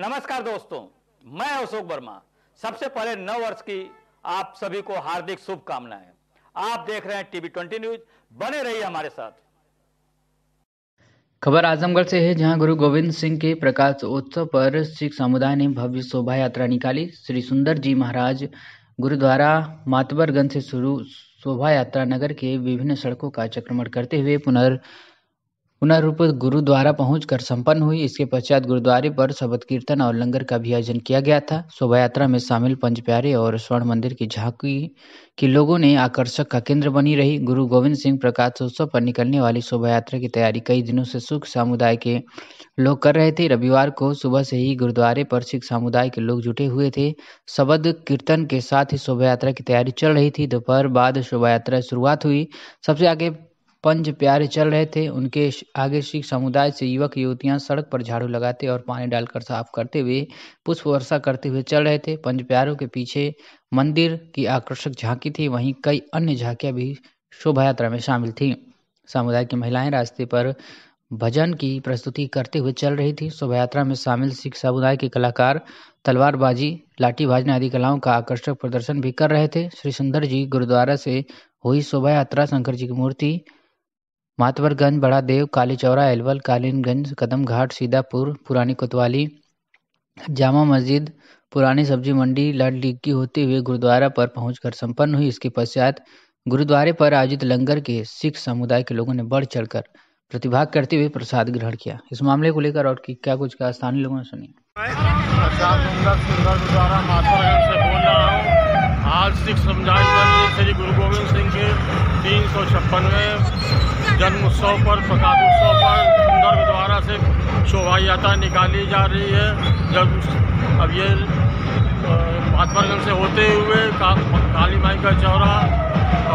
नमस्कार दोस्तों, मैं अशोक वर्मा। सबसे पहले नव वर्ष की आप सभी को हार्दिक शुभकामनाएं। आप देख रहे हैं टीवी 20 न्यूज। बने रहिए हमारे साथ। खबर आजमगढ़ से है, जहां गुरु गोविंद सिंह के प्रकाश उत्सव पर सिख समुदाय ने भव्य शोभा यात्रा निकाली। श्री सुंदर जी महाराज गुरुद्वारा मातबरगंज से शुरू शोभा यात्रा नगर के विभिन्न सड़कों का चक्रमण करते हुए पुनरूप गुरुद्वारा पहुंचकर संपन्न हुई। इसके पश्चात गुरुद्वारे पर शबद कीर्तन और लंगर का भी आयोजन किया गया था। शोभा यात्रा में शामिल पंच प्यारे और स्वर्ण मंदिर की झांकी की लोगों ने आकर्षक का केंद्र बनी रही। गुरु गोविंद सिंह प्रकाशोत्सव पर निकलने वाली शोभा यात्रा की तैयारी कई दिनों से सिख समुदाय के लोग कर रहे थे। रविवार को सुबह से ही गुरुद्वारे पर सिख समुदाय के लोग जुटे हुए थे। शबद कीर्तन के साथ ही शोभा यात्रा की तैयारी चल रही थी। दोपहर बाद शोभा यात्रा शुरुआत हुई। सबसे आगे पंच प्यारे चल रहे थे। उनके आगे सिख समुदाय से युवक युवतियां सड़क पर झाड़ू लगाते और पानी डालकर साफ करते हुए पुष्प वर्षा करते हुए चल रहे थे। पंच प्यारों के पीछे मंदिर की आकर्षक झांकी थी, वहीं कई अन्य झांकियां भी शोभा यात्रा में शामिल थी। समुदाय की महिलाएं रास्ते पर भजन की प्रस्तुति करते हुए चल रही थी। शोभा यात्रा में शामिल सिख समुदाय के कलाकार तलवारबाजी, लाठी भाजने आदि कलाओं का आकर्षक प्रदर्शन भी कर रहे थे। श्री सुंदर जी गुरुद्वारा से हुई शोभा यात्रा शंकर जी की मूर्ति, मातवरगंज, बड़ा देव, काली चौरा, एलवल, कालीनगंज, कदम घाट, सीतापुर, पुरानी कोतवाली, जामा मस्जिद, पुरानी सब्जी मंडी, लाल डिग्गी होते हुए गुरुद्वारा पर पहुंचकर संपन्न हुई। इसके पश्चात गुरुद्वारे पर आयोजित लंगर के सिख समुदाय के लोगों ने बढ़ चढ़कर प्रतिभाग करते हुए प्रसाद ग्रहण किया। इस मामले को लेकर और क्या कुछ कहा स्थानीय लोगों ने सुनी। गुरुद्वारा मातवरगंज से बोल रहा हूँ। आज सिख समुदाय में श्री गुरु गोविंद सिंह के 356वें जन्म उत्सव पर, प्रकाश उत्सव पर सुंदर गुरुद्वारा से शोभा यात्रा निकाली जा रही है। जब अब ये मातवरगंज से होते हुए काली माई का चौरा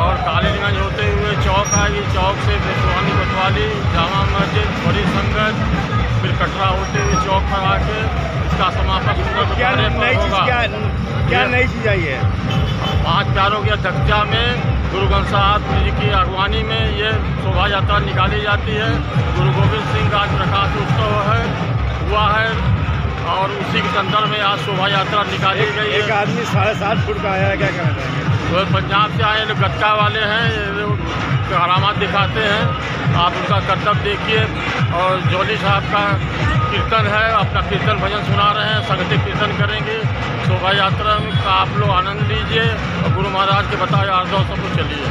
और कालीगंज होते हुए चौक आएगी। चौक से पुरानी कोतवाली, जामा मस्जिद, बड़ी संगत, फिर कटरा होते हुए चौक पर आके इसका समापन सुंदर गुरुद्वारे पर होगा। क्या नई चीज़ आई है? पांच प्यारों की अध्यक्षता में गुरु ग्रंथ साहब जी की अगवानी में ये शोभा यात्रा निकाली जाती है। गुरु गोविंद सिंह का आज प्रकाश उत्सव हुआ है और उसी के संदर्भ में आज शोभा यात्रा निकाली गई है। एक आदमी 7.5 फुट का आया है, क्या कहना चाहेंगे? वो पंजाब से आए लोग गत्ता वाले हैं, करामात दिखाते हैं। आप उनका कर्तव्य देखिए। और जोली साहब का कीर्तन है, अपना कीर्तन भजन सुना रहे हैं, संगति कीर्तन करेंगे। शोभा यात्रा का आप लोग आनंद लीजिए और गुरु महाराज के बताए आदर्शों सब कुछ चलिए।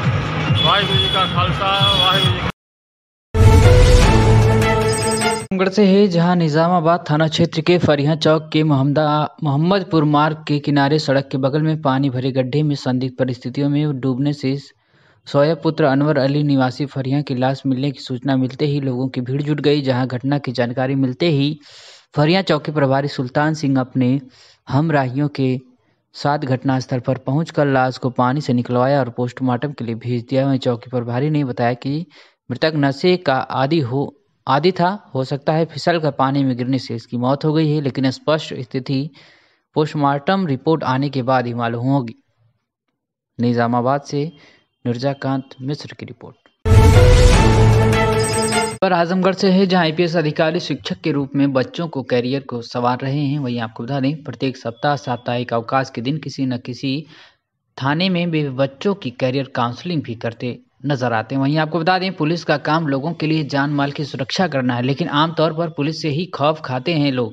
वाहिगुरु जी का खालसा, वाहिगुरु जी। आजमगढ़ से है, जहां निजामाबाद थाना क्षेत्र के फरिया चौक के मोहम्मदपुर मार्ग के किनारे सड़क के बगल में पानी भरे गड्ढे में संदिग्ध परिस्थितियों में डूबने से सोया पुत्र अनवर अली निवासी फरिया की लाश मिलने की सूचना मिलते ही लोगों की भीड़ जुट गई। जहां घटना की जानकारी मिलते ही फरिया चौक के प्रभारी सुल्तान सिंह अपने हमराहियों के साथ घटनास्थल पर पहुंचकर लाश को पानी से निकलवाया और पोस्टमार्टम के लिए भेज दिया। वहीं चौकी प्रभारी ने बताया कि मृतक नशे का आदि था, हो सकता है फिसल कर पानी में गिरने से इसकी मौत हो गई है, लेकिन स्पष्ट स्थिति पोस्टमार्टम रिपोर्ट आने के बाद ही मालूम होगी। निजामाबाद से निर्जाकांत मिश्र की रिपोर्ट। पर आजमगढ़ से है, जहां आईपीएस अधिकारी शिक्षक के रूप में बच्चों को कैरियर को संवार रहे हैं। वहीं आपको बता दें, प्रत्येक सप्ताह साप्ताहिक अवकाश के दिन किसी न किसी थाने में वे बच्चों की कैरियर काउंसलिंग भी करते नजर आते हैं। वहीं आपको बता दें, पुलिस का काम लोगों के लिए जान माल की सुरक्षा करना है, लेकिन आमतौर पर पुलिस से ही खौफ खाते हैं लोग।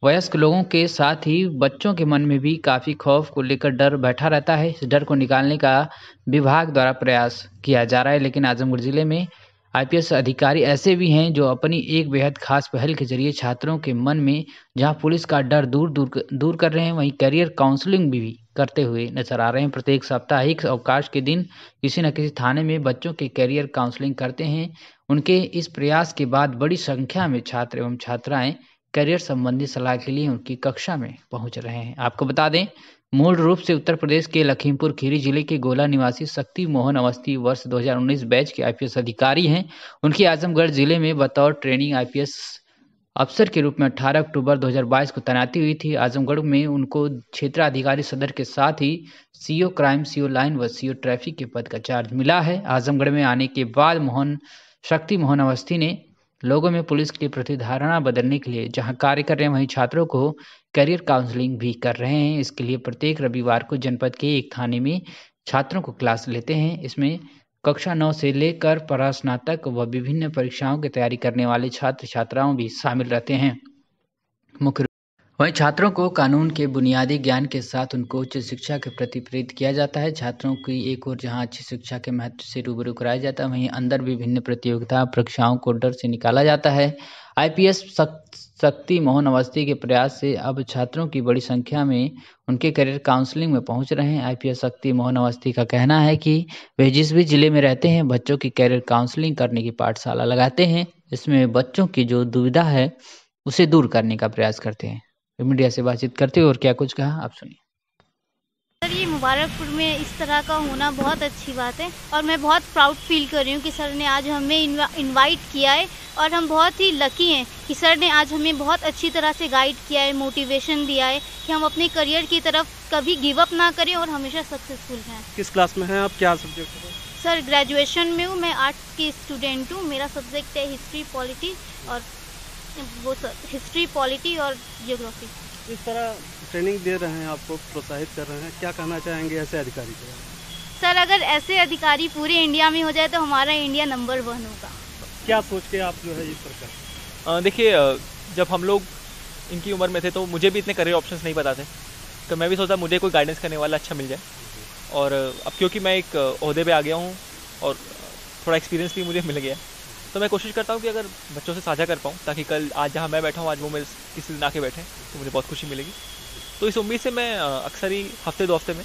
वयस्क लोगों के साथ ही बच्चों के मन में भी काफ़ी खौफ को लेकर डर बैठा रहता है। इस डर को निकालने का विभाग द्वारा प्रयास किया जा रहा है, लेकिन आजमगढ़ जिले में आईपीएस अधिकारी ऐसे भी हैं जो अपनी एक बेहद खास पहल के जरिए छात्रों के मन में जहां पुलिस का डर दूर कर रहे हैं, वहीं करियर काउंसलिंग भी करते हुए नजर आ रहे हैं। प्रत्येक साप्ताहिक अवकाश के दिन किसी न किसी थाने में बच्चों के करियर काउंसलिंग करते हैं। उनके इस प्रयास के बाद बड़ी संख्या में छात्र एवं छात्राएं करियर संबंधी सलाह के लिए उनकी कक्षा में पहुंच रहे हैं। आपको बता दें, मूल रूप से उत्तर प्रदेश के लखीमपुर खीरी जिले के गोला निवासी शक्ति मोहन अवस्थी वर्ष 2019 बैच के आईपीएस अधिकारी हैं। उनकी आजमगढ़ जिले में बतौर ट्रेनिंग आईपीएस अफसर के रूप में 18 अक्टूबर 2022 को तैनाती हुई थी। आजमगढ़ में उनको क्षेत्राधिकारी सदर के साथ ही सीओ क्राइम, सीओ लाइन व सीओ ट्रैफिक के पद का चार्ज मिला है। आजमगढ़ में आने के बाद शक्ति मोहन अवस्थी ने लोगों में पुलिस के प्रति धारणा बदलने के लिए जहां कार्य कर रहे हैं, वहीं छात्रों को करियर काउंसलिंग भी कर रहे हैं। इसके लिए प्रत्येक रविवार को जनपद के एक थाने में छात्रों को क्लास लेते हैं। इसमें कक्षा 9 से लेकर परास्नातक व विभिन्न परीक्षाओं की तैयारी करने वाले छात्र छात्राओं भी शामिल रहते हैं। मुख्य वहीं छात्रों को कानून के बुनियादी ज्ञान के साथ उनको उच्च शिक्षा के प्रति प्रेरित किया जाता है। छात्रों की एक ओर जहां अच्छी शिक्षा के महत्व से रूबरू कराया जाता है, वहीं अंदर विभिन्न प्रतियोगिता परीक्षाओं को डर से निकाला जाता है। आईपीएस शक्ति मोहन अवस्थी के प्रयास से अब छात्रों की बड़ी संख्या में उनके करियर काउंसलिंग में पहुंच रहे हैं। आईपीएस शक्ति मोहन अवस्थी का कहना है कि वे जिस भी जिले में रहते हैं, बच्चों की करियर काउंसलिंग करने की पाठशाला लगाते हैं। इसमें बच्चों की जो दुविधा है उसे दूर करने का प्रयास करते हैं। मीडिया से बातचीत करते हुए और क्या कुछ कहा, आप सुनिए। सर, ये मुबारकपुर में इस तरह का होना बहुत अच्छी बात है और मैं बहुत प्राउड फील कर रही हूँ कि सर ने आज हमें इनवाइट किया है और हम बहुत ही लकी हैं कि सर ने आज हमें बहुत अच्छी तरह से गाइड किया है, मोटिवेशन दिया है कि हम अपने करियर की तरफ कभी गिव अप ना करें और हमेशा सक्सेसफुल रहें। किस क्लास में हैं आप, क्या सब्जेक्ट है? सर, ग्रेजुएशन में हूँ, मैं आर्ट्स की स्टूडेंट हूँ। मेरा सब्जेक्ट है हिस्ट्री पॉलिटी और जियोग्राफी। इस तरह ट्रेनिंग दे रहे हैं, आपको प्रोत्साहित कर रहे हैं, क्या कहना चाहेंगे ऐसे अधिकारी को? सर, अगर ऐसे अधिकारी पूरे इंडिया में हो जाए तो हमारा इंडिया नंबर 1 होगा। क्या सोच के आप जो है इस प्रकार? देखिए, जब हम लोग इनकी उम्र में थे तो मुझे भी इतने करियर ऑप्शंस नहीं पता थे, तो मैं भी सोचा मुझे कोई गाइडेंस करने वाला अच्छा मिल जाए। और अब क्योंकि मैं एक ओहदे पे आ गया हूँ और थोड़ा एक्सपीरियंस भी मुझे मिल गया, तो मैं कोशिश करता हूँ कि अगर बच्चों से साझा कर पाऊँ, ताकि कल आज जहाँ मैं बैठा हूँ आज वो मेरे किसी दिन आके बैठे तो मुझे बहुत खुशी मिलेगी। तो इस उम्मीद से मैं अक्सर ही हफ्ते 2 हफ्ते में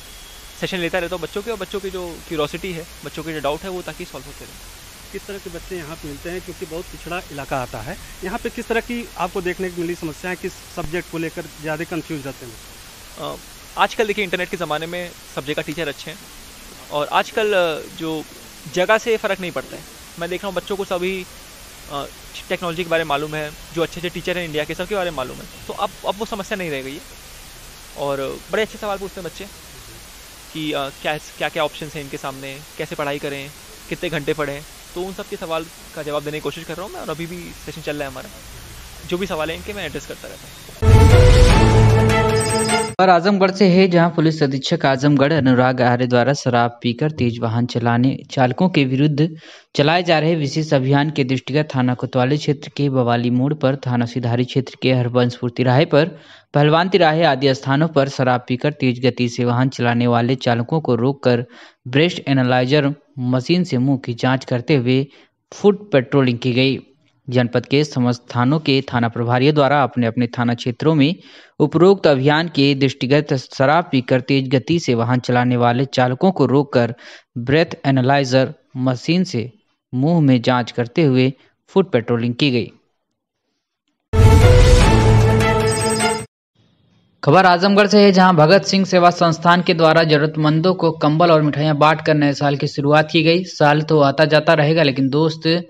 सेशन लेता रहता हूँ बच्चों के, और बच्चों की जो क्यूरोसिटी है, बच्चों के जो डाउट है, वो ताकि सॉल्व होते रहे। किस तरह के बच्चे यहाँ पे मिलते हैं, क्योंकि बहुत पिछड़ा इलाका आता है, यहाँ पे किस तरह की आपको देखने को मिली समस्याएं, किस सब्जेक्ट को लेकर ज़्यादा कंफ्यूज रहते हैं? आजकल देखिए, इंटरनेट के ज़माने में सब जगह टीचर अच्छे हैं और आजकल जो जगह से फ़र्क नहीं पड़ता है। मैं देख रहा हूँ बच्चों को सभी टेक्नोलॉजी के बारे में मालूम है, जो अच्छे अच्छे टीचर हैं इंडिया के, सबके बारे में मालूम है। तो अब वो समस्या नहीं रह गई है और बड़े अच्छे सवाल पूछते हैं बच्चे कि क्या क्या ऑप्शंस हैं इनके सामने, कैसे पढ़ाई करें, कितने घंटे पढ़ें। तो उन सब के सवाल का जवाब देने की कोशिश कर रहा हूँ मैं, और अभी भी सेशन चल रहा है हमारा। जो भी सवाल है इनके मैं एड्रेस करता रहता हूँ। और आजमगढ़ से है, जहां पुलिस अधीक्षक आजमगढ़ अनुराग आर्य द्वारा शराब पीकर तेज वाहन चलाने चालकों के विरुद्ध चलाए जा रहे विशेष अभियान के दृष्टिगत थाना कोतवाली क्षेत्र के बवाली मोड़ पर, थाना सिधारी क्षेत्र के हरबंसपुर तिराहे पर, पहलवान तिराहे आदि स्थानों पर शराब पीकर तेज गति से वाहन चलाने वाले चालकों को रोककर ब्रेस्ट एनालाइजर मशीन से मुंह की जाँच करते हुए फुट पेट्रोलिंग की गई। जनपद के समस्त थानों के थाना प्रभारियों द्वारा अपने अपने थाना क्षेत्रों में उपरोक्त अभियान के दृष्टिगत शराब पीकर तेज गति से वाहन चलाने वाले चालकों को रोककर ब्रेथ एनालाइजर मशीन से मुंह में जांच करते हुए फुट पेट्रोलिंग की गई। खबर आजमगढ़ से है, जहां भगत सिंह सेवा संस्थान के द्वारा जरूरतमंदों को कंबल और मिठाइयां बांटकर नए साल की शुरुआत की गई। साल तो आता जाता रहेगा, लेकिन दोस्त,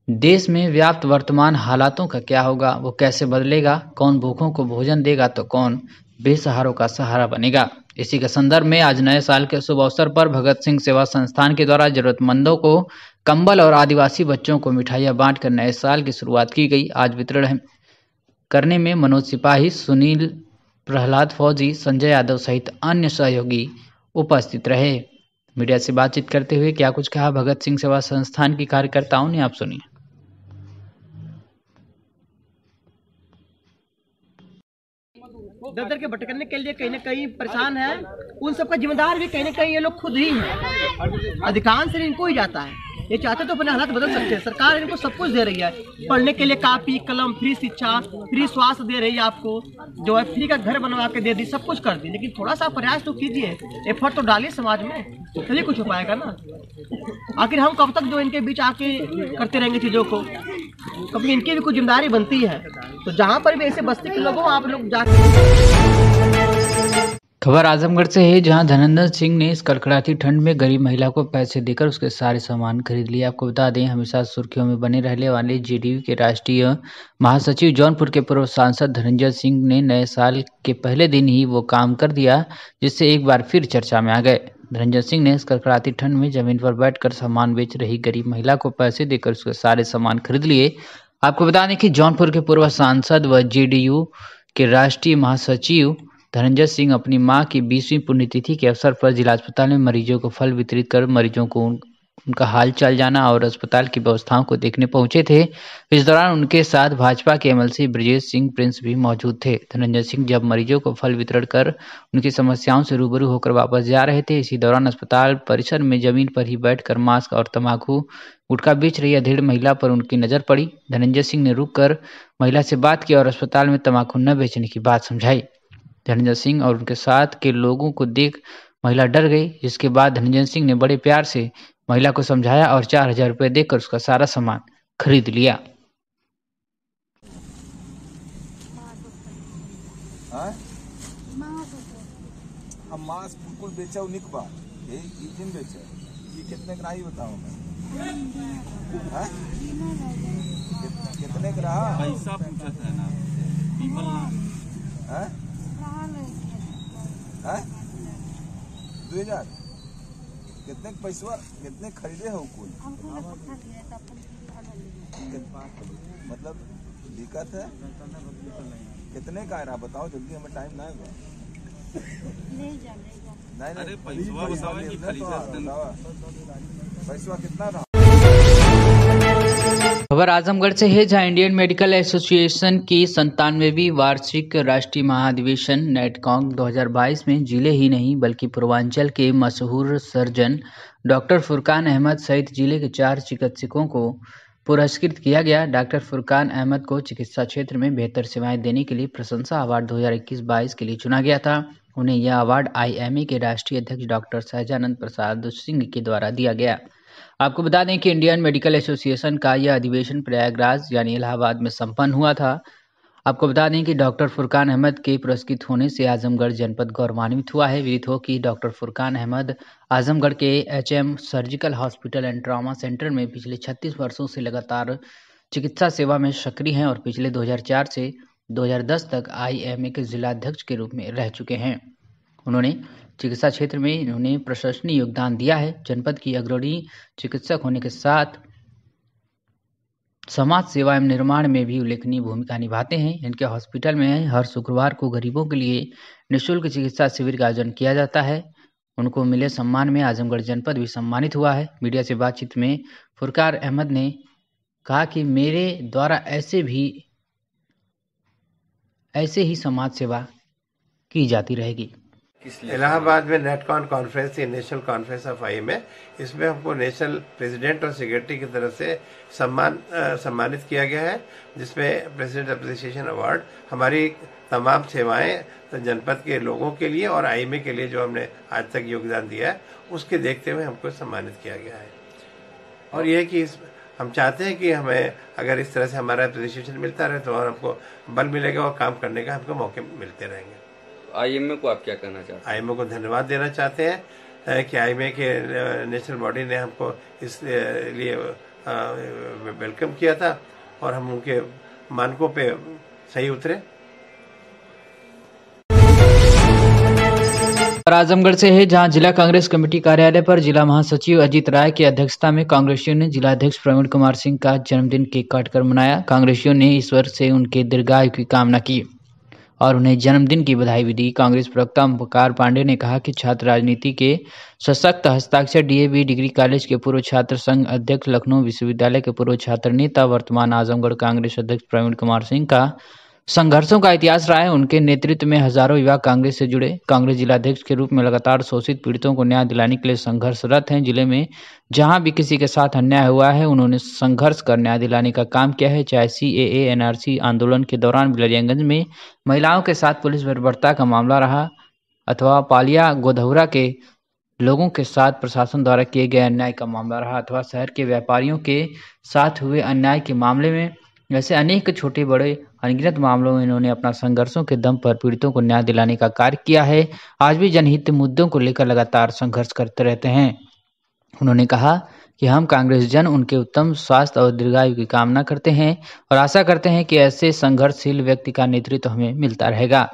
देश में व्याप्त वर्तमान हालातों का क्या होगा, वो कैसे बदलेगा, कौन भूखों को भोजन देगा तो कौन बेसहारों का सहारा बनेगा। इसी के संदर्भ में आज नए साल के शुभ अवसर पर भगत सिंह सेवा संस्थान के द्वारा जरूरतमंदों को कंबल और आदिवासी बच्चों को मिठाइयां बांटकर नए साल की शुरुआत की गई। आज वितरण करने में मनोज सिपाही, सुनील, प्रहलाद फौजी, संजय यादव सहित अन्य सहयोगी उपस्थित रहे। मीडिया से बातचीत करते हुए क्या कुछ कहा भगत सिंह सेवा संस्थान की कार्यकर्ताओं ने, आप सुनिए। दर के भटकने के लिए कहीं ना कहीं परेशान है, उन सबका जिम्मेदार भी कहीं ना कहीं ये लोग खुद ही हैं। अधिकांश इनको ही जाता है। ये चाहते तो अपने हालात बदल सकते हैं। सरकार इनको सब कुछ दे रही है, पढ़ने के लिए कापी कलम, फ्री शिक्षा, फ्री स्वास्थ्य दे रही है, आपको जो है फ्री का घर बनवा के दे दी, सब कुछ कर दी। लेकिन थोड़ा सा प्रयास तो कीजिए, एफर्ट तो डालिए समाज में, तभी कुछ हो पाएगा ना। आखिर हम कब तक जो इनके बीच आके करते रहेंगे चीज़ों को, कभी इनकी भी कुछ जिम्मेदारी बनती है। तो जहाँ पर भी ऐसे बस्ती के लोगों आप लोग खबर आजमगढ़ से है, जहां धनंजय सिंह ने इस कड़कड़ाती ठंड में गरीब महिला को पैसे देकर उसके सारे सामान खरीद लिए। आपको बता दें, हमेशा सुर्खियों में बने रहने वाले जेडीयू के राष्ट्रीय महासचिव जौनपुर के पूर्व सांसद धनंजय सिंह ने नए साल के पहले दिन ही वो काम कर दिया जिससे एक बार फिर चर्चा में आ गए। धनंजय सिंह ने इस कड़कड़ाती ठंड में जमीन पर बैठकर सामान बेच रही गरीब महिला को पैसे देकर उसके सारे सामान खरीद लिए। आपको बता दें कि जौनपुर के पूर्व सांसद व जेडीयू के राष्ट्रीय महासचिव धनंजय सिंह अपनी मां की 20वीं पुण्यतिथि के अवसर पर जिला अस्पताल में मरीजों को फल वितरित कर मरीजों को उनका हाल चाल जाना और अस्पताल की व्यवस्थाओं को देखने पहुंचे थे। इस दौरान उनके साथ भाजपा के एमएलसी ब्रजेश सिंह प्रिंस भी मौजूद थे। धनंजय सिंह जब मरीजों को फल वितरण कर उनकी समस्याओं से रूबरू होकर वापस जा रहे थे, इसी दौरान अस्पताल परिसर में जमीन पर ही बैठकर मास्क और तंबाकू गुटखा बेच रही अधेड़ महिला पर उनकी नजर पड़ी। धनंजय सिंह ने रुककर महिला से बात की और अस्पताल में तंबाकू न बेचने की बात समझाई। धनंजय सिंह और उनके साथ के लोगों को देख महिला डर गई, जिसके बाद धनंजय सिंह ने बड़े प्यार से महिला को समझाया और 4000 रुपये देकर उसका सारा सामान खरीद लिया। हम मास्क बिल्कुल बेचा निकबा ये बेचा ये कितने का नहीं बताओ मैं कितने का रहा पैसा पूछा था ना है 2000 कितने पैसा कितने खरीदे हो कुल मतलब दिक्कत है कितने का है बताओ जल्दी हमें टाइम ना होगा नहीं पैसा कितना रहा। खबर आजमगढ़ से है, जहां इंडियन मेडिकल एसोसिएशन की 97वीं वार्षिक राष्ट्रीय महाधिवेशन नेटकॉन्ग 2022 में जिले ही नहीं बल्कि पूर्वांचल के मशहूर सर्जन डॉक्टर फुरकान अहमद सहित जिले के 4 चिकित्सकों को पुरस्कृत किया गया। डॉक्टर फुरकान अहमद को चिकित्सा क्षेत्र में बेहतर सेवाएं देने के लिए प्रशंसा अवार्ड 2021-22 के लिए चुना गया था। उन्हें यह अवार्ड IMA के राष्ट्रीय अध्यक्ष डॉक्टर सहजानंद प्रसाद सिंह के द्वारा दिया गया। आपको बता दें कि इंडियन मेडिकल एसोसिएशन का यह अधिवेशन प्रयागराज यानी इलाहाबाद में संपन्न हुआ था। आपको बता दें कि डॉक्टर फुरकान अहमद के पुरस्कृत होने से आजमगढ़ जनपद गौरवान्वित हुआ है। विदित हो कि डॉक्टर फुरकान अहमद आजमगढ़ के HM surgical hospital and trauma centre में पिछले 36 वर्षों से लगातार चिकित्सा सेवा में सक्रिय हैं और पिछले 2004 से 2010 तक IMA के जिलाध्यक्ष के रूप में रह चुके हैं। उन्होंने चिकित्सा क्षेत्र में इन्होंने प्रशंसनीय योगदान दिया है। जनपद की अग्रणी चिकित्सक होने के साथ समाज सेवा एवं निर्माण में भी उल्लेखनीय भूमिका निभाते हैं। इनके हॉस्पिटल में हर शुक्रवार को गरीबों के लिए निःशुल्क चिकित्सा शिविर का आयोजन किया जाता है। उनको मिले सम्मान में आजमगढ़ जनपद भी सम्मानित हुआ है। मीडिया से बातचीत में फुरकान अहमद ने कहा कि मेरे द्वारा ऐसे ही समाज सेवा की जाती रहेगी। इलाहाबाद में नेटकॉन कॉन्फ्रेंस थी, नेशनल कॉन्फ्रेंस ऑफ IMA। इसमें हमको नेशनल प्रेसिडेंट और सेक्रेटरी की तरफ से सम्मानित किया गया है, जिसमें प्रेसिडेंट अप्रिसिएशन अवार्ड हमारी तमाम सेवाएं जनपद के लोगों के लिए और IMA के लिए जो हमने आज तक योगदान दिया है उसके देखते हुए हमको सम्मानित किया गया है। और यह कि हम चाहते हैं कि हमें अगर इस तरह से हमारा अप्रिसिएशन मिलता रहे तो और हमको बल मिलेगा और काम करने का हमको मौके मिलते रहेंगे। IMA को आप क्या कहना चाहते हैं? IMA को धन्यवाद देना चाहते हैं कि IMA के नेशनल बॉडी ने हमको इस लिए वेलकम किया था और हम उनके मानकों पे सही उतरे। आजमगढ़ से है, जहां जिला कांग्रेस कमेटी कार्यालय पर जिला महासचिव अजीत राय की अध्यक्षता में कांग्रेसियों ने जिलाध्यक्ष प्रवीण कुमार सिंह का जन्मदिन केक काटकर मनाया। कांग्रेसियों ने ईश्वर से उनके दीर्घायु की कामना की और उन्हें जन्मदिन की बधाई भी दी। कांग्रेस प्रवक्ता ओमकार पांडे ने कहा कि छात्र राजनीति के सशक्त हस्ताक्षर DAV डिग्री कॉलेज के पूर्व छात्र संघ अध्यक्ष, लखनऊ विश्वविद्यालय के पूर्व छात्र नेता, वर्तमान आजमगढ़ कांग्रेस अध्यक्ष प्रवीण कुमार सिंह का संघर्षों का इतिहास रहा है। उनके नेतृत्व में हजारों युवा कांग्रेस से जुड़े। कांग्रेस जिलाध्यक्ष के रूप में लगातार शोषित पीड़ितों को न्याय दिलाने के लिए संघर्षरत हैं। जिले में जहां भी किसी के साथ अन्याय हुआ है उन्होंने संघर्ष कर न्याय दिलाने का काम किया है। चाहे CAA NRC आंदोलन के दौरान बिलरियागंज में महिलाओं के साथ पुलिस बर्बरता का मामला रहा अथवा पालिया गोधौरा के लोगों के साथ प्रशासन द्वारा किए गए अन्याय का मामला रहा अथवा शहर के व्यापारियों के साथ हुए अन्याय के मामले में, ऐसे अनेक छोटे बड़े अनगिनत मामलों में इन्होंने अपना संघर्षों के दम पर पीड़ितों को न्याय दिलाने का कार्य किया है। आज भी जनहित मुद्दों को लेकर लगातार संघर्ष करते रहते हैं। उन्होंने कहा कि हम कांग्रेस जन उनके उत्तम स्वास्थ्य और दीर्घायु की कामना करते हैं और आशा करते हैं कि ऐसे संघर्षशील व्यक्ति का नेतृत्व हमें मिलता रहेगा।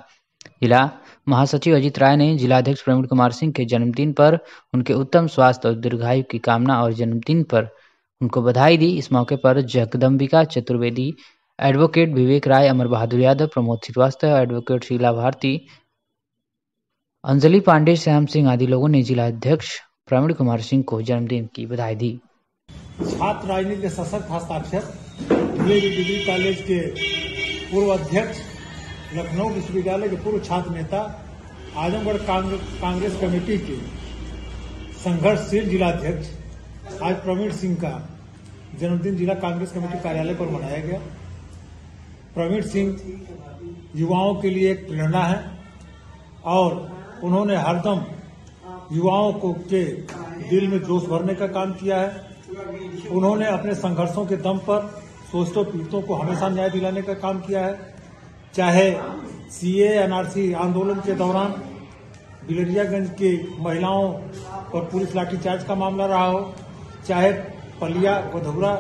जिला महासचिव अजीत राय ने जिलाध्यक्ष प्रवीण कुमार सिंह के जन्मदिन पर उनके उत्तम स्वास्थ्य और दीर्घायु की कामना और जन्मदिन पर उनको बधाई दी। इस मौके पर जगदम्बिका चतुर्वेदी, एडवोकेट विवेक राय, अमर बहादुर यादव, प्रमोद श्रीवास्तव, एडवोकेट शीला भारती, अंजलि पांडे, श्याम सिंह आदि लोगों ने जिला अध्यक्ष प्रवीण कुमार सिंह को जन्मदिन की बधाई दी। छात्र राजनीति के सशक्त हस्ताक्षर डीएवी डिग्री कॉलेज के पूर्व अध्यक्ष, लखनऊ विश्वविद्यालय के पूर्व छात्र नेता, आजमगढ़ कांग्रेस कमेटी के संघर्षशील जिलाध्यक्ष आज प्रवीण सिंह का जन्मदिन जिला कांग्रेस कमेटी कार्यालय पर मनाया गया। प्रवीण सिंह युवाओं के लिए एक प्रेरणा है और उन्होंने हरदम युवाओं को के दिल में जोश भरने का काम किया है। उन्होंने अपने संघर्षों के दम पर शोषितों पीड़ितों को हमेशा न्याय दिलाने का काम किया है। चाहे सीए एनआरसी आंदोलन के दौरान बिलरियागंज की महिलाओं पर पुलिस लाठीचार्ज का मामला रहा हो, चाहे पलिया गधौरा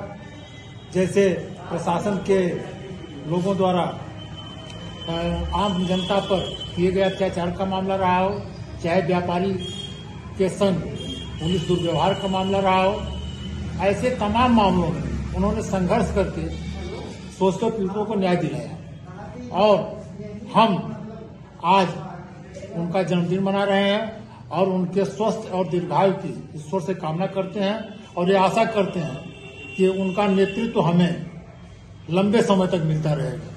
जैसे प्रशासन के लोगों द्वारा आम जनता पर किए गए अत्याचार का मामला रहा हो, चाहे व्यापारी के संग पुलिस दुर्व्यवहार का मामला रहा हो, ऐसे तमाम मामलों में उन्होंने संघर्ष करके शोषितों पीड़ितों को न्याय दिलाया और हम आज उनका जन्मदिन मना रहे हैं और उनके स्वस्थ और दीर्घायु की ईश्वर से कामना करते हैं और ये आशा करते हैं कि उनका नेतृत्व हमें लंबे समय तक मिलता रहेगा।